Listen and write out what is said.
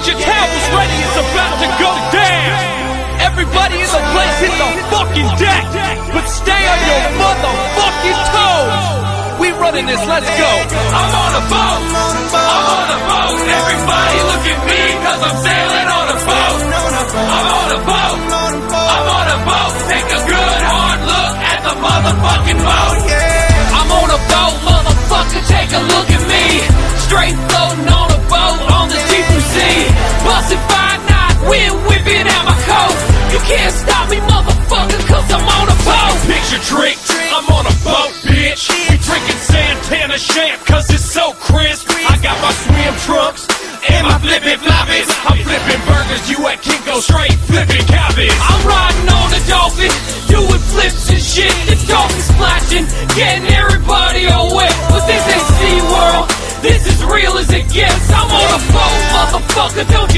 Get your towels ready, it's about to go down. Everybody in the place hit the fucking deck, but stay on your motherfucking toes. We running this, let's go. I'm on a boat, I'm on a boat. Everybody look at me, cause I'm sailing on a boat. I'm on a boat, I'm on a boat. Take a good hard look at the motherfucking boat. I'm on a boat, motherfucker, take a look at me. Straight floating on a boat on the deep blue sea. Bustin' 5 knots, wind whipping out my coat. You can't stop me, motherfucker, cause I'm on a boat. Picture trick, I'm on a boat, bitch. We drinking Santana champ, cause it's so crisp. I got my swim trunks and my flippin' floppies. I'm flipping burgers, you at Kinko, straight flipping cabbage. I'm riding on a dolphin, doing flips and shit. The dolphin splashing, getting everybody all wet. But this ain't SeaWorld, this is real as it gets. I'm on a boat, motherfucker, don't